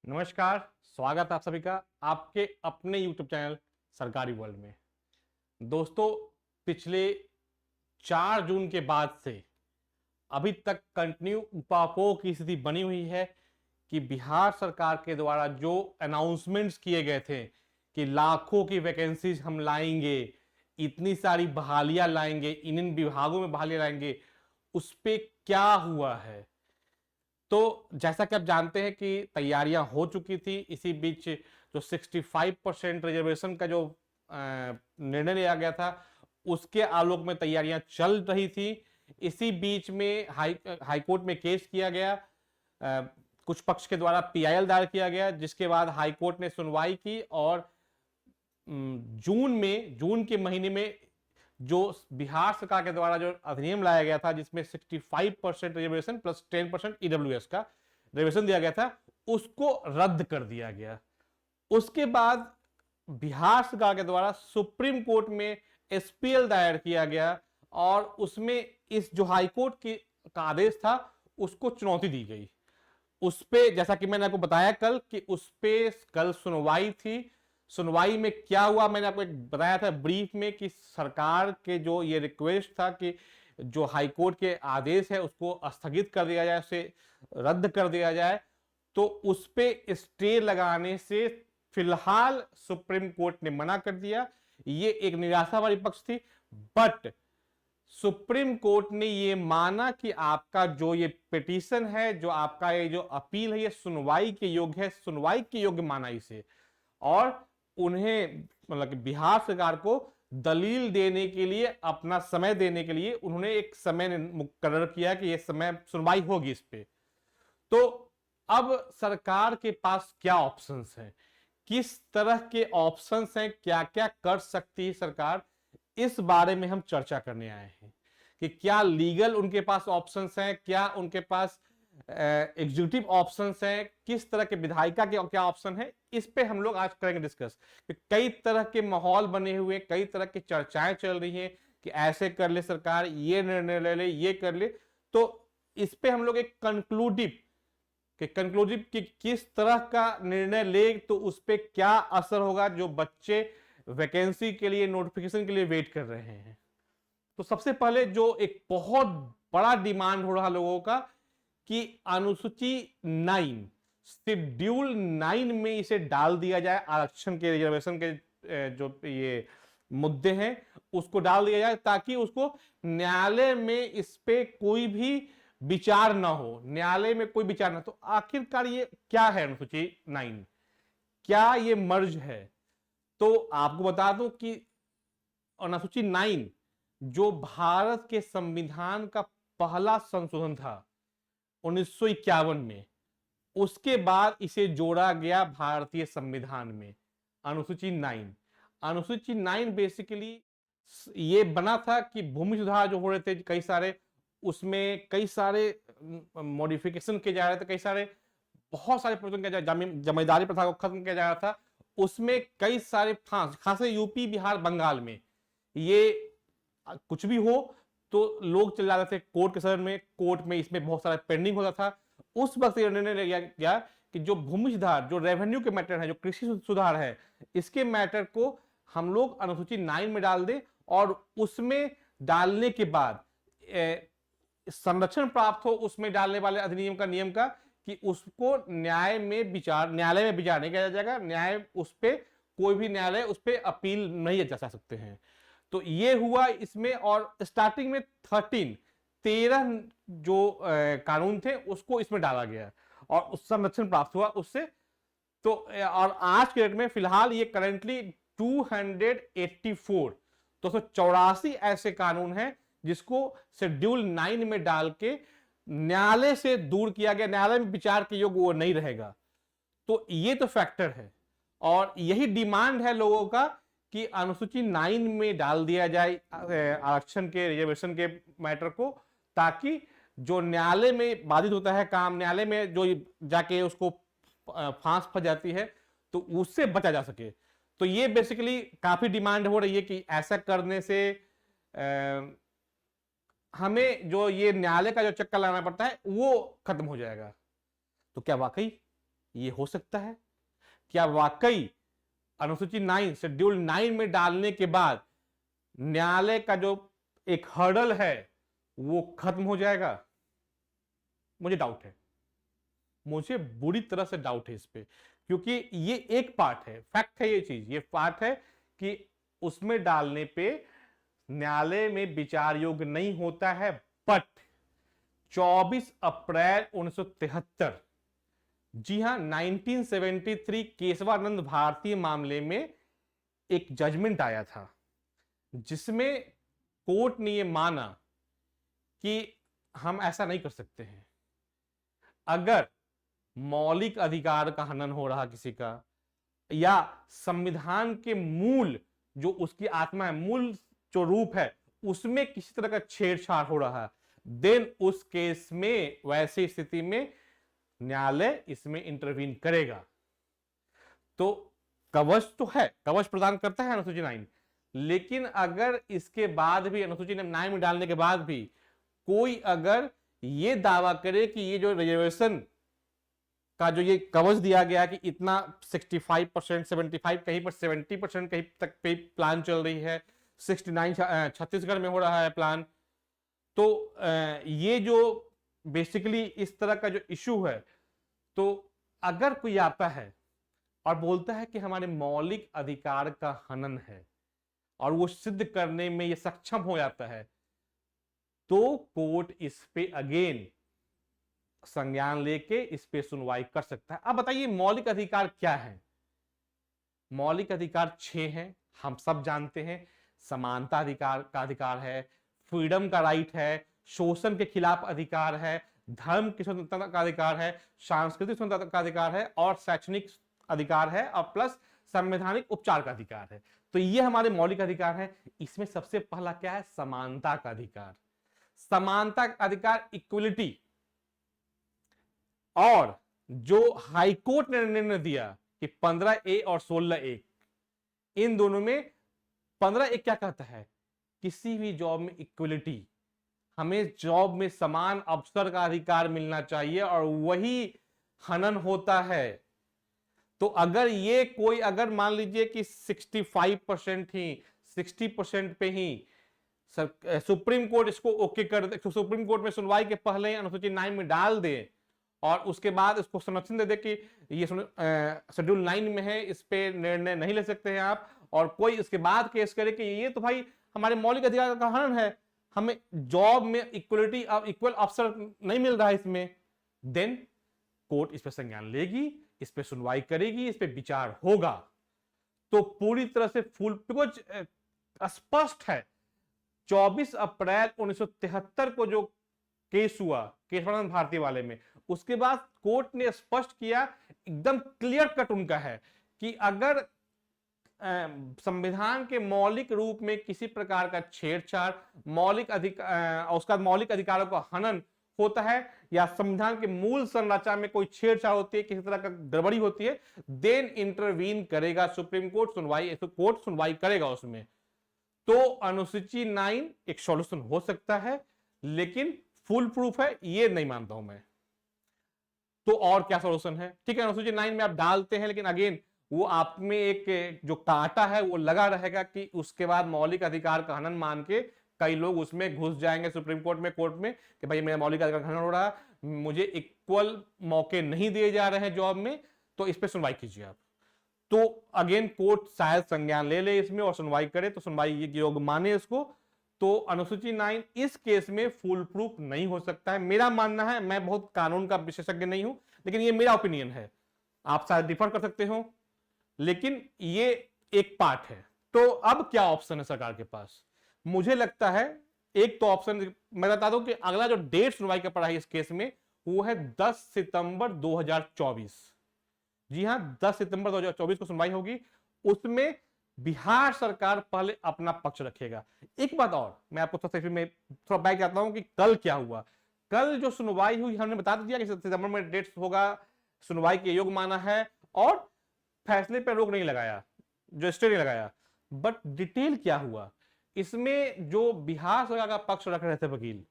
नमस्कार। स्वागत है आप सभी का आपके अपने YouTube चैनल सरकारी वर्ल्ड में। दोस्तों, पिछले 4 जून के बाद से अभी तक कंटिन्यू ऊपापोह की स्थिति बनी हुई है कि बिहार सरकार के द्वारा जो अनाउंसमेंट्स किए गए थे कि लाखों की वैकेंसीज हम लाएंगे, इतनी सारी बहालियां लाएंगे, इन विभागों में बहालियां लाएंगे, उस पे क्या हुआ है। तो जैसा कि आप जानते हैं कि तैयारियां हो चुकी थी। इसी बीच जो 65% रिजर्वेशन का जो निर्णय लिया गया था, उसके आलोक में तैयारियां चल रही थी। इसी बीच में हाईकोर्ट में केस किया गया, कुछ पक्ष के द्वारा पीआईएल दायर किया गया, जिसके बाद हाईकोर्ट ने सुनवाई की और जून के महीने में जो बिहार सरकार के द्वारा जो अधिनियम लाया गया था, जिसमें 65% रिजर्वेशन प्लस 10% ईडब्ल्यूएस का रिजर्वेशन दिया गया था, उसको रद्द कर दिया गया। उसके बाद बिहार सरकार के द्वारा सुप्रीम कोर्ट में एसपीएल दायर किया गया और उसमें इस जो हाईकोर्ट का आदेश था उसको चुनौती दी गई। उस पे जैसा कि मैंने आपको बताया कल कि उस पे कल सुनवाई थी। सुनवाई में क्या हुआ, मैंने आपको एक बताया था ब्रीफ में कि सरकार के जो ये रिक्वेस्ट था कि जो हाईकोर्ट के आदेश है उसको स्थगित कर दिया जाए, उसे रद्द कर दिया जाए। तो उस पे स्टे लगाने से फिलहाल सुप्रीम कोर्ट ने मना कर दिया। ये एक निराशा वाली पक्ष थी, बट सुप्रीम कोर्ट ने ये माना कि आपका जो ये पिटीशन है, जो आपका ये जो अपील है, ये सुनवाई के योग्य है, सुनवाई के योग्य माना इसे। और उन्हें मतलब कि बिहार सरकार को दलील देने के लिए, अपना समय देने के लिए उन्होंने एक समय मुकर्रर किया कि ये समय सुनवाई होगी इस पे। तो अब सरकार के पास क्या ऑप्शंस हैं, किस तरह के ऑप्शंस हैं, क्या क्या कर सकती है सरकार, इस बारे में हम चर्चा करने आए हैं कि क्या लीगल उनके पास ऑप्शंस हैं, क्या उनके पास एग्जीक्यूटिव ऑप्शंस हैं, किस तरह के विधायिका के क्या ऑप्शन है। इस पे हम लोग आज करेंगे डिस्कस। कई तरह के माहौल बने हुए, कई तरह की चर्चाएं चल रही हैं कि ऐसे कर ले सरकार, ये निर्णय ले ले, ये कर ले। तो इस पे हम लोग एक कंक्लूसिव कि किस तरह का निर्णय ले तो उस पर क्या असर होगा जो बच्चे वैकेंसी के लिए, नोटिफिकेशन के लिए वेट कर रहे हैं। तो सबसे पहले जो एक बहुत बड़ा डिमांड हो रहा लोगों का कि अनुसूची 9, शेड्यूल 9 में इसे डाल दिया जाए, आरक्षण के, रिजर्वेशन के जो ये मुद्दे हैं उसको डाल दिया जाए, ताकि उसको न्यायालय में इस पे कोई भी विचार ना हो, न्यायालय में कोई विचार ना। तो आखिरकार ये क्या है अनुसूची 9, क्या ये मर्ज है। तो आपको बता दूं कि अनुसूची 9 जो भारत के संविधान का पहला संशोधन था 1951 में, उसके बाद इसे जोड़ा गया भारतीय संविधान में। अनुसूची 9 बेसिकली ये बना था कि भूमि सुधार जो हो रहे थे कई सारे, उसमें कई सारे मॉडिफिकेशन किए जा रहे थे, कई सारे बहुत सारे परिवर्तन किया जा, जमींदारी प्रथा को खत्म किया जा रहा था। उसमें कई सारे खासे यूपी, बिहार, बंगाल में ये कुछ भी हो तो लोग चले जाते थे कोर्ट के सदन में, कोर्ट में इसमें बहुत सारा पेंडिंग होता था। उस वक्त ये निर्णय लिया गया कि जो भूमि सुधार, जो रेवेन्यू के मैटर है, जो कृषि सुधार है, इसके मैटर को हम लोग अनुसूची 9 में डाल दें और उसमें डालने के बाद संरक्षण प्राप्त हो उसमें डालने वाले अधिनियम का, नियम का, कि उसको न्यायालय में विचार नहीं किया जाएगा। न्याय उस पर कोई भी न्यायालय उस पर अपील नहीं जा सकते हैं। तो ये हुआ इसमें। और स्टार्टिंग में 13 जो कानून थे उसको इसमें डाला गया और उस संरक्षण प्राप्त हुआ उससे। तो और आज के डेट में फिलहाल ये करेंटली 284 ऐसे कानून हैं जिसको शेड्यूल 9 में डाल के न्यायालय से दूर किया गया, न्यायालय में विचार के योग्य वो नहीं रहेगा। तो ये तो फैक्टर है और यही डिमांड है लोगों का कि अनुसूची 9 में डाल दिया जाए आरक्षण के, रिजर्वेशन के मैटर को, ताकि जो न्यायालय में बाधित होता है काम, न्यायालय में जो जाके उसको फांस फंस जाती है, तो उससे बचा जा सके। तो ये बेसिकली काफी डिमांड हो रही है कि ऐसा करने से हमें जो ये न्यायालय का जो चक्कर लगाना पड़ता है वो खत्म हो जाएगा। तो क्या वाकई ये हो सकता है? क्या वाकई अनुसूची 9 शेड्यूल 9 में डालने के बाद न्यायालय का जो एक हर्डल है वो खत्म हो जाएगा? मुझे डाउट है, मुझे बुरी तरह से डाउट है इस पे, क्योंकि ये एक पार्ट है, फैक्ट है, ये चीज, ये पार्ट है कि उसमें डालने पे न्यायालय में विचार योग्य नहीं होता है। बट 24 अप्रैल 1973, जी हां, 1973 केशवानंद भारती मामले में एक जजमेंट आया था जिसमें कोर्ट ने यह माना कि हम ऐसा नहीं कर सकते हैं। अगर मौलिक अधिकार का हनन हो रहा किसी का, या संविधान के मूल जो उसकी आत्मा है, मूल जो रूप है, उसमें किसी तरह का छेड़छाड़ हो रहा है, देन उस केस में, वैसी स्थिति में न्यायालय इसमें इंटरवीन करेगा। तो कवच तो है, कवच प्रदान करता है अनुसूची 9, लेकिन अगर इसके बाद भी, अनुसूची 9 में डालने के बाद भी कोई अगर ये दावा करे कि ये जो रिजर्वेशन का जो ये कवच दिया गया कि इतना 65%, 75, कहीं पर 70% कहीं तक पे प्लान चल रही है, 69 छत्तीसगढ़ में हो रहा है प्लान, तो ये जो बेसिकली इस तरह का जो इशू है, तो अगर कोई आता है और बोलता है कि हमारे मौलिक अधिकार का हनन है और वो सिद्ध करने में ये सक्षम हो जाता है, तो कोर्ट इस पे अगेन संज्ञान लेके इस पे सुनवाई कर सकता है। अब बताइए मौलिक अधिकार क्या है? मौलिक अधिकार 6 हैं, हम सब जानते हैं। समानता अधिकार का अधिकार है, फ्रीडम का राइट है, शोषण के खिलाफ अधिकार है, धर्म की स्वतंत्रता का अधिकार है, सांस्कृतिक स्वतंत्रता का अधिकार है, और शैक्षणिक अधिकार है, और प्लस संवैधानिक उपचार का अधिकार है। तो ये हमारे मौलिक अधिकार है। इसमें सबसे पहला क्या है? समानता का अधिकार। समानता का अधिकार, इक्वलिटी, और जो हाईकोर्ट ने निर्णय दिया कि 15A और 16A, इन दोनों में 15A क्या कहता है? किसी भी जॉब में इक्वलिटी, हमें जॉब में समान अवसर का अधिकार मिलना चाहिए, और वही हनन होता है। तो अगर ये कोई, अगर मान लीजिए कि 65% ही, 60% पे ही सुप्रीम कोर्ट इसको ओके कर दे, सुप्रीम कोर्ट में सुनवाई के पहले अनुसूची 9 में डाल दे, और उसके बाद इसको संरक्षण दे दे कि ये शेड्यूल 9 में है, इस पे निर्णय नहीं ले सकते हैं आप, और कोई इसके बाद केस करे कि ये तो भाई हमारे मौलिक अधिकार का हनन है, हमें जॉब में इक्वलिटी, इक्वल अवसर नहीं मिल रहा है इसमें, देन कोर्ट इस पर संज्ञान लेगी, इस पे सुनवाई करेगी, इस पे विचार होगा। तो पूरी तरह से फुल, बिकॉज स्पष्ट है 24 अप्रैल 1973 को जो केस हुआ केशवानंद भारती वाले में, उसके बाद कोर्ट ने स्पष्ट किया, एकदम क्लियर कट उनका है कि अगर संविधान के मौलिक रूप में किसी प्रकार का छेड़छाड़, मौलिक अधिकार, उसका मौलिक अधिकारों का हनन होता है, या संविधान के मूल संरचना में कोई छेड़छाड़ होती है, किसी तरह का गड़बड़ी होती है, देन इंटरवीन करेगा सुप्रीम कोर्ट, कोर्ट सुनवाई करेगा उसमें। तो अनुसूची 9 एक सॉल्यूशन हो सकता है, लेकिन फुल प्रूफ है ये नहीं मानता हूं मैं। तो और क्या सॉल्यूशन है? ठीक है, अनुसूची 9 में आप डालते हैं, लेकिन अगेन वो आप में एक जो कांटा है वो लगा रहेगा कि उसके बाद मौलिक अधिकार का हनन मान के कई लोग उसमें घुस जाएंगे सुप्रीम कोर्ट में, कोर्ट में, कि भाई मेरा मौलिक अधिकार का हनन हो रहा है, मुझे इक्वल मौके नहीं दिए जा रहे हैं जॉब में, तो इस पे सुनवाई कीजिए आप। तो अगेन कोर्ट शायद संज्ञान ले इसमें और सुनवाई करे, तो सुनवाई योग्य माने इसको। तो अनुसूची 9 इस केस में फुल प्रूफ नहीं हो सकता है, मेरा मानना है। मैं बहुत कानून का विशेषज्ञ नहीं हूं, लेकिन ये मेरा ओपिनियन है, आप शायद डिफर कर सकते हो, लेकिन ये एक पार्ट है। तो अब क्या ऑप्शन है सरकार के पास? मुझे लगता है एक तो ऑप्शन मैं बता दूं कि अगला जो डेट सुनवाई का पड़ा है इस केस में, वो है 10 सितंबर 2024। जी हां, 10 सितंबर 2024 को सुनवाई होगी। उसमें बिहार सरकार पहले अपना पक्ष रखेगा। एक बात और मैं आपको थोड़ा बैक जाता हूं कि कल क्या हुआ। कल जो सुनवाई हुई, हमने बता दिया कि सितंबर में डेट होगा, सुनवाई के योग्य माना है, और फैसले पर रोक नहीं लगाया, जो स्टे नहीं लगाया। बट डिटेल क्या हुआ इसमें? जो बिहार सरकार का पक्ष रख रहे थे वकील,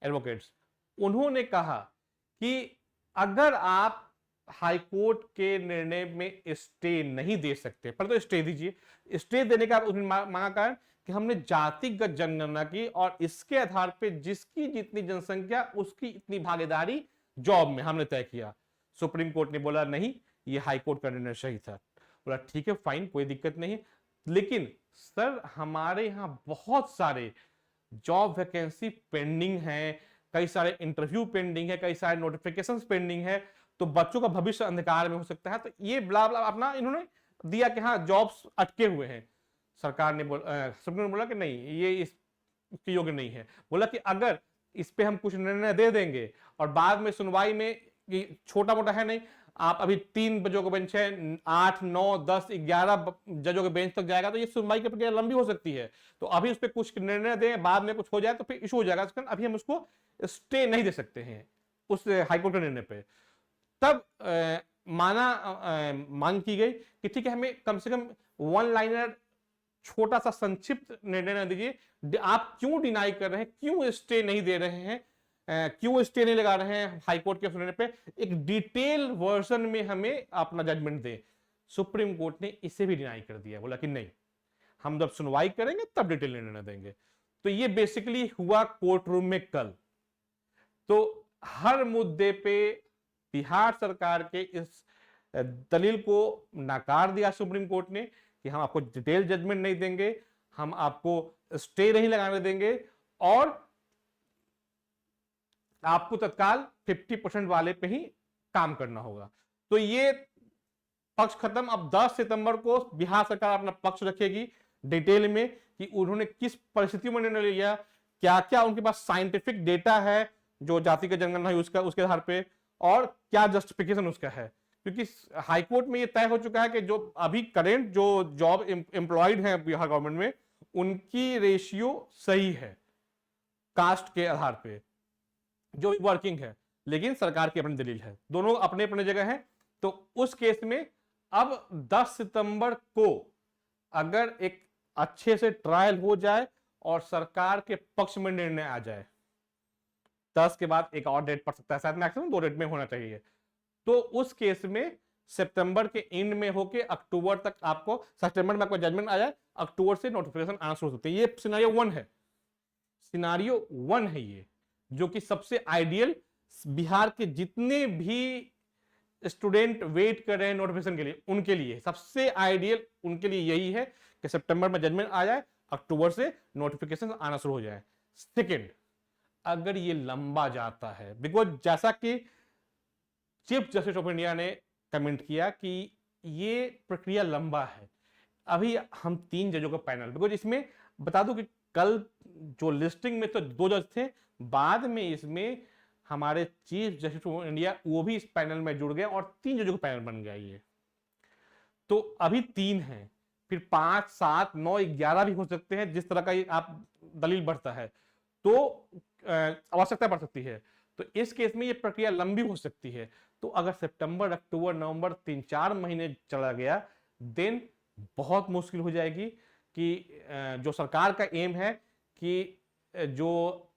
एडवोकेट्स, उन्होंने कहा कि अगर आप हाईकोर्ट के निर्णय में स्टे नहीं दे सकते, पर तो स्टे दीजिए। स्टे देने का उन्होंने मांगा कारण कि हमने जातिगत जनगणना की और इसके आधार पे जिसकी जितनी जनसंख्या उसकी इतनी भागीदारी जॉब में हमने तय किया। सुप्रीम कोर्ट ने बोला नहीं, ये हाईकोर्ट का निर्णय सही था। बोला ठीक है, फाइन, कोई दिक्कत नहीं, लेकिन सर हमारे यहां बहुत सारे जॉब वैकेंसी पेंडिंग है, कई सारे इंटरव्यू पेंडिंग है, कई सारे नोटिफिकेशन पेंडिंग है, तो बच्चों का भविष्य अंधकार में हो सकता है। तो ये ब्ला ब्ला अपना इन्होंने दिया कि हाँ जॉब्स अटके हुए हैं। सरकार ने सुप्रीम कोर्ट ने बोला कि नहीं, ये इसके योग्य नहीं है। बोला कि अगर इस पे हम कुछ निर्णय दे देंगे और बाद में सुनवाई में, छोटा मोटा है नहीं, आप अभी 3 बजों का बेंच है, 8 9 10 11 जजों के बेंच तक जाएगा, तो ये सुनवाई की प्रक्रिया लंबी हो सकती है। तो अभी उस पर कुछ निर्णय दें, बाद में कुछ हो जाए तो फिर इशू हो जाएगा। अभी हम उसको स्टे नहीं दे सकते हैं उस हाईकोर्ट के निर्णय पे। तब मांग की गई कि ठीक है, हमें कम से कम वन लाइनर छोटा सा संक्षिप्त निर्णय ना दीजिए, आप क्यों डिनाई कर रहे हैं, क्यों स्टे नहीं दे रहे हैं, क्यों स्टे नहीं लगा रहे हैं हाईकोर्ट के निर्णय पे, एक डिटेल वर्जन में हमें अपना जजमेंट दें। सुप्रीम कोर्ट ने इसे भी डिनाई कर दिया, बोला कि नहीं, हम जब सुनवाई करेंगे तब डिटेल निर्णय देंगे। तो ये बेसिकली हुआ कोर्ट रूम में कल। तो हर मुद्दे पे बिहार सरकार के इस दलील को नकार दिया सुप्रीम कोर्ट ने कि हम आपको डिटेल जजमेंट नहीं देंगे, हम आपको स्टे नहीं लगाने देंगे और आपको तत्काल 50% वाले पे ही काम करना होगा। तो ये पक्ष खत्म। अब 10 सितंबर को बिहार सरकार अपना पक्ष रखेगी डिटेल में कि उन्होंने किस परिस्थितियों में निर्णय लिया, क्या क्या उनके पास साइंटिफिक डेटा है जो जाति का जनगणना है उसका, उसके आधार पे, और क्या जस्टिफिकेशन उसका है। क्योंकि हाईकोर्ट में ये तय हो चुका है कि जो अभी करेंट जो जॉब एम्प्लॉयड हैं बिहार गवर्नमेंट में, उनकी रेशियो सही है कास्ट के आधार पे, जो वर्किंग है, लेकिन सरकार की अपनी दलील है, दोनों अपने अपने जगह है। तो उस केस में अब 10 सितंबर को अगर एक अच्छे से ट्रायल हो जाए और सरकार के पक्ष में निर्णय आ जाए, 10 के बाद एक और डेट पड़ सकता है, शायद मैक्सिमम 2 डेट में होना चाहिए। तो उस केस में सितंबर के एंड में होके अक्टूबर तक, आपको सितंबर में आपको जजमेंट आ जाए, अक्टूबर से नोटिफिकेशन आना शुरू हो सकते हैं। ये सिनारियो 1 है, सिनारियो 1 है ये, जो कि सबसे आइडियल, बिहार के जितने भी स्टूडेंट वेट कर रहे हैं नोटिफिकेशन के लिए, उनके लिए सबसे आइडियल उनके लिए यही है कि सितंबर में जजमेंट आ जाए, अक्टूबर से नोटिफिकेशन आना शुरू हो जाए। सेकंड, अगर ये लंबा जाता है, बिकॉज जैसा कि चीफ जस्टिस ऑफ इंडिया ने कमेंट किया कि ये प्रक्रिया लंबा है, अभी हम 3 जजों का पैनल, बिकॉज इसमें बता दूं कि कल जो लिस्टिंग में तो 2 जज थे, बाद में इसमें हमारे चीफ जस्टिस ऑफ इंडिया वो भी इस पैनल में जुड़ गए और 3 जजों का पैनल बन गया ये। तो अभी 3 हैं, फिर 5 7 9 11 भी हो सकते हैं, जिस तरह का आप दलील बढ़ता है तो आवश्यकता बढ़ सकती है। तो इस केस में ये प्रक्रिया लंबी हो सकती है। तो अगर सितंबर अक्टूबर नवंबर 3-4 महीने चला गया, देन बहुत मुश्किल हो जाएगी कि जो सरकार का एम है कि जो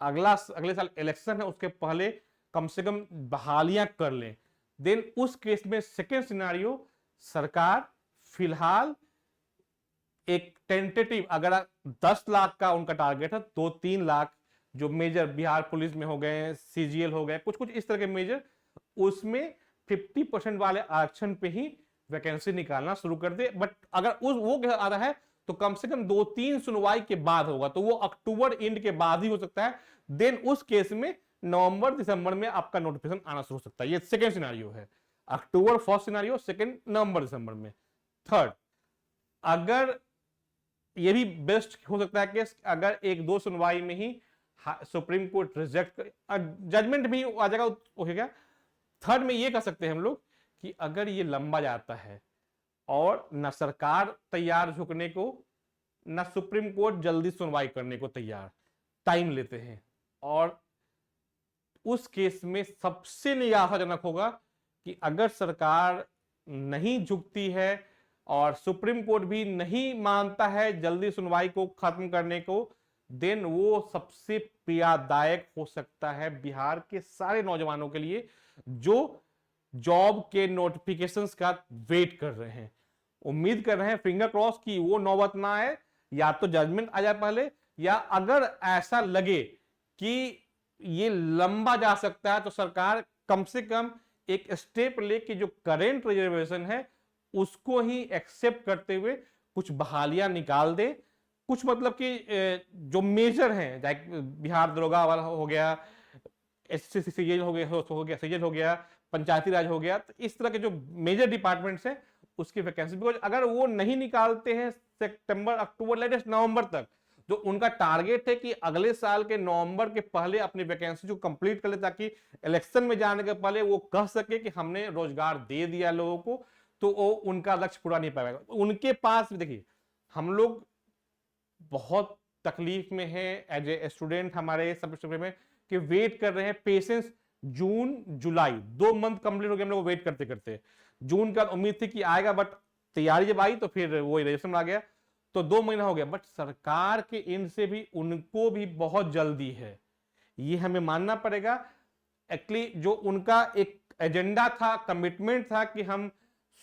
अगले साल इलेक्शन है उसके पहले कम से कम बहालियां कर लें। देन उस केस में सेकेंड सिनारियो, सरकार फिलहाल एक टेंटेटिव, अगर 10 लाख का उनका टारगेट है, 2-3 लाख जो मेजर बिहार पुलिस में हो गए, सीजीएल हो गए, कुछ कुछ इस तरह के मेजर, उसमें 50% वाले आरक्षण पे ही वैकेंसी निकालना शुरू कर दे। बट अगर वो आ रहा है तो कम से कम 2-3 सुनवाई के बाद होगा, तो वो अक्टूबर एंड के बाद ही हो सकता है। देन उस केस में नवंबर दिसंबर में आपका नोटिफिकेशन आना शुरू हो सकता है। ये सेकेंड सिनारियो है, अक्टूबर फर्स्ट सिनारियो, सेकेंड नवंबर दिसंबर में। थर्ड, अगर ये भी बेस्ट हो सकता है कि अगर 1-2 सुनवाई में ही सुप्रीम कोर्ट रिजेक्ट जजमेंट भी आ जाएगा, हो गया। थर्ड में ये कह सकते हैं हम लोग कि अगर ये लंबा जाता है और न सरकार तैयार झुकने को, न सुप्रीम कोर्ट जल्दी सुनवाई करने को तैयार, टाइम लेते हैं, और उस केस में सबसे निराशाजनक होगा कि अगर सरकार नहीं झुकती है और सुप्रीम कोर्ट भी नहीं मानता है जल्दी सुनवाई को खत्म करने को, देन वो सबसे पीड़ादायक हो सकता है बिहार के सारे नौजवानों के लिए जो जॉब के नोटिफिकेशंस का वेट कर रहे हैं, उम्मीद कर रहे हैं, फिंगर क्रॉस कि वो नौबत ना आए, या तो जजमेंट आ जाए पहले, या अगर ऐसा लगे कि ये लंबा जा सकता है तो सरकार कम से कम एक स्टेप लेके जो करेंट रिजर्वेशन है उसको ही एक्सेप्ट करते हुए कुछ बहालियां निकाल दे। कुछ मतलब कि जो मेजर हैं, बिहार दरोगा वाला हो गया, सीजीएल हो गया सीजीएल हो गया, पंचायती राज हो गया, तो इस तरह के जो मेजर डिपार्टमेंट्स हैं उसकी वैकेंसी, बिकॉज अगर वो नहीं निकालते हैं सितंबर अक्टूबर लेटेस्ट नवंबर तक, जो उनका टारगेट है कि अगले साल के नवंबर के पहले अपनी वैकेंसी को कंप्लीट कर ले, ताकि इलेक्शन में जाने के पहले वो कह सके कि हमने रोजगार दे दिया लोगों को, तो वो उनका लक्ष्य पूरा नहीं पाएगा। उनके पास देखिए, हम लोग बहुत तकलीफ में है एज ए स्टूडेंट, हमारे सब में कि वेट कर रहे हैं, पेशेंस, जून जुलाई 2 मंथ कंप्लीट हो गए हम लोग वेट करते करते। जून का उम्मीद थी कि आएगा, बट तैयारी जब आई तो फिर वो रजिस्ट्रेशन आ गया, तो 2 महीना हो गया। बट सरकार के इन से भी उनको भी बहुत जल्दी है, ये हमें मानना पड़ेगा। एक्चुअली जो उनका एक एजेंडा था, कमिटमेंट था कि हम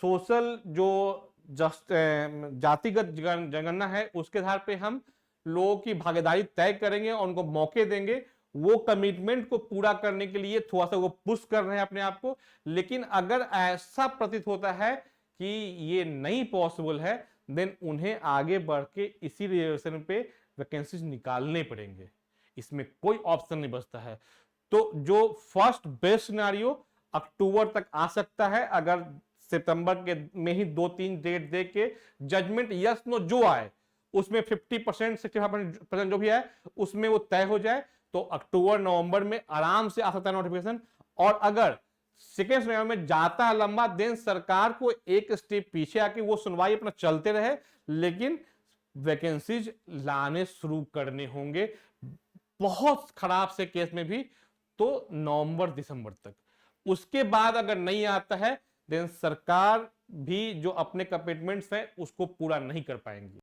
सोशल जो जातिगत जनगणना है उसके आधार पे हम लोगों की भागीदारी तय करेंगे और उनको मौके देंगे, वो कमिटमेंट को पूरा करने के लिए थोड़ा सा वो पुश कर रहे हैं अपने आप को। लेकिन अगर ऐसा प्रतीत होता है कि ये नहीं पॉसिबल है, देन उन्हें आगे बढ़ के इसी रिजर्वेशन पे वैकेंसीज निकालने पड़ेंगे, इसमें कोई ऑप्शन नहीं बचता है। तो जो फर्स्ट बेस्ट सिनेरियो अक्टूबर तक आ सकता है, अगर सितंबर के में ही 2-3 डेट दे के जजमेंट यस नो जो आए उसमें 50% 65% जो भी है उसमें वो तय हो जाए, तो अक्टूबर नवंबर में आराम से आ सकता है नोटिफिकेशन। और अगर सेकेंड सिनेरियो में जाता है लंबा, देन सरकार को एक स्टेप पीछे आके वो सुनवाई अपना चलते रहे, लेकिन वैकेंसीज लाने शुरू करने होंगे, बहुत खराब से केस में भी तो नवंबर दिसंबर तक। उसके बाद अगर नहीं आता है, देन सरकार भी जो अपने कमिटमेंट्स हैं उसको पूरा नहीं कर पाएंगी।